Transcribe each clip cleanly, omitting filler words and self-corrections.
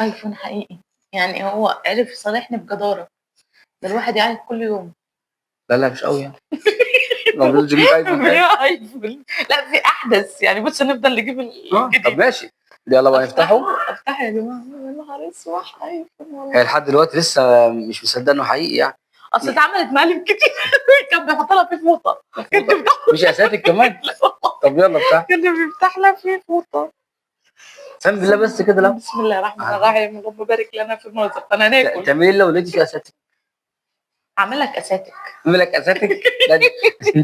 ايفون حقيقي، يعني هو عرف يصالحني بجدارة، ده الواحد يعيط كل يوم. لا مش قوي يعني. ما رضيتش اجيب ايفون تاني. في ايفون، لا في احدث يعني، بص نفضل نجيب طب الجديد. ماشي، يلا بقى نفتحه. افتحه يا جماعه، يا نهار اسوح ايفون هي والله. لحد دلوقتي لسه مش مصدق انه حقيقي يعني. اصل اتعملت مقالب كتير. كان بيحط لها فيه فوطه، مش اساتك كمان. طب يلا افتح. كان بيفتح لها فيه فوطه. سم بالله بس كده. لا بسم الله الرحمن الرحيم، اللهم بارك لنا فيما رزقنا ناكل. تعملي لو لقيتي في اساتك. اعمل لك اساتك. اعمل لك اساتك. لا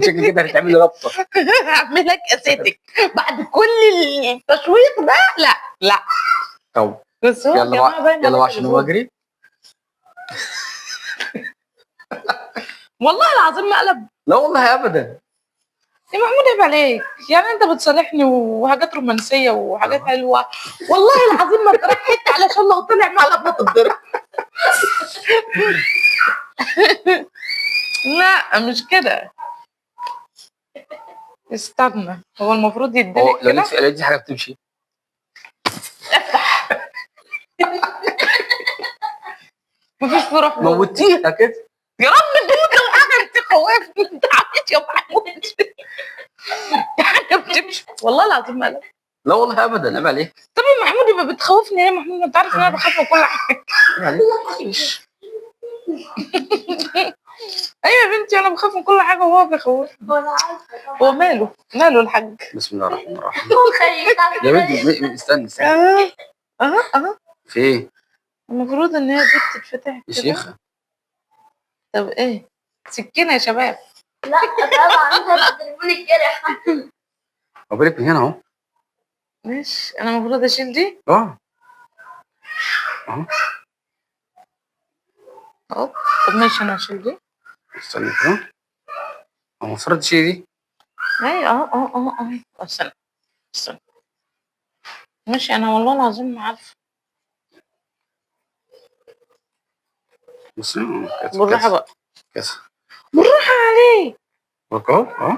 شكل كده هتعملي رابطه. اعمل لك اساتك بعد كل التشويق ده؟ لا لا. طب بس هو يلا جماعه بقى، باين يلا بقى عليه عشان هو مجهود. اجري. والله العظيم مقلب. لا والله ابدا. يا محمود عيب عليك، يعني انت بتصالحني وحاجات رومانسيه وحاجات حلوه، والله العظيم ما تروح حته علشان لو طلع مقلب ما تتضرب. لا مش كده، استنى، هو المفروض يديلك لو كده. لقيت في حاجه بتمشي. افتح. مفيش فرح موتيها كده. يا رب تموت لو حاجه بتخوفني. انت عبيط يا محمود. حاجه بتمشي والله العظيم مقلب. لا والله ابدا، عيب عليك. طب يا محمود يبقى بتخوفني ليه يا محمود؟ انت عارف ان انا بخاف من كل حاجه. عيب عليك. معلش. ايوه يا بنتي انا بخاف من كل حاجه وهو بيخوفني. هو ماله الحاج؟ بسم الله الرحمن الرحيم. يا بنتي استنى. اها. في ايه؟ المفروض ان هي دي بتتفتح يا كده. شيخه. طب ايه؟ سكينه يا شباب. لا طبعا هذا التليفون الجرح. هو بالك من هنا اهو. ماشي، انا المفروض اشيل دي اهو. اهو. طب ماشي انا اشيل دي. استنى كده. هو المفروض تشيلي دي. ايوه اهو. استنى. ماشي انا والله العظيم ما عارفه. بص بالراحه بقى. كده. بالراحه عليه. اهو.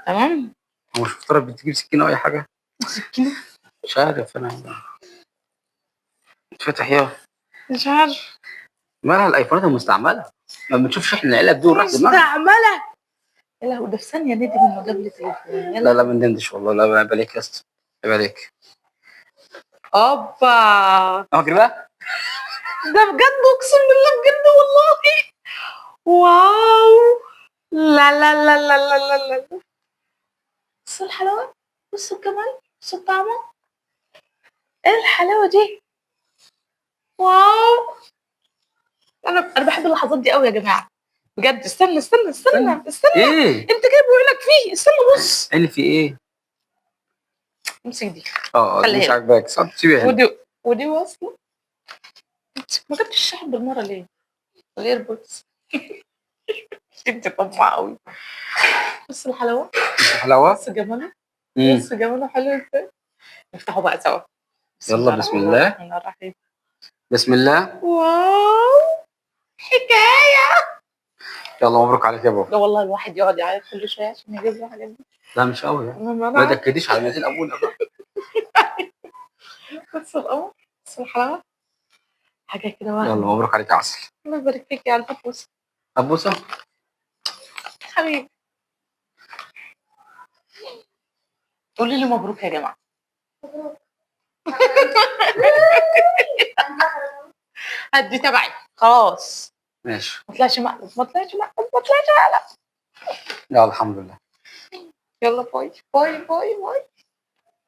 تمام. هو مش مفترض بتجيب سكينه او اي حاجه؟ سكينه؟ مش عارف انا. اتفتح يا. مش عارف. مالها الايفونات المستعمله؟ ما بنشوفش احنا العلب دول راح دماغنا. مستعمله. يا لهوي، ده في ثانيه ندم انه جاب لي تليفون. لا ما ندمتش والله. لا عيب عليك يا اسطى، عيب عليك. اوبا. اجري بقى. ده بجد اقسم بالله بجد والله. واو. لا. بصوا الحلاوه، بصوا الجمال، بصوا الطعمه. ايه الحلاوه دي؟ واو. انا بحب اللحظات دي قوي يا جماعه بجد. استنى. ايه انت جايبه عينك فيه، استنى بص. اللي في ايه؟ امسك دي. دي مش عاجباك صح؟ سيبيها هنا. ودي واصله. ما جبتش الشاحن بالمره ليه؟ الايربودز. انت طماعه قوي. بص الحلاوه. حلاوه. بص جماله. مم. بص جماله حلو ازاي. نفتحه بقى سوا. يلا بسم الله. الرحمن الرحيم. بسم الله. واو. حكايه. يلا مبروك عليك يا بابا. لا والله الواحد يقعد يعيط كل شويه عشان يجيب له حاجات دي. لا مش قوي يعني. ما ما انا تاكديش على 200 ابونا بقى. بص القمر، بص الحلاوه، حاجه كده يلا وهم. مبروك عليك يا عسل. الله يبارك فيك يا الفوس ابوسه. حبيبي. قولي لي مبروك يا جماعه. هدي تبعي خلاص. ماشي. ما طلعش مقلب. لا الحمد لله. يلا باي.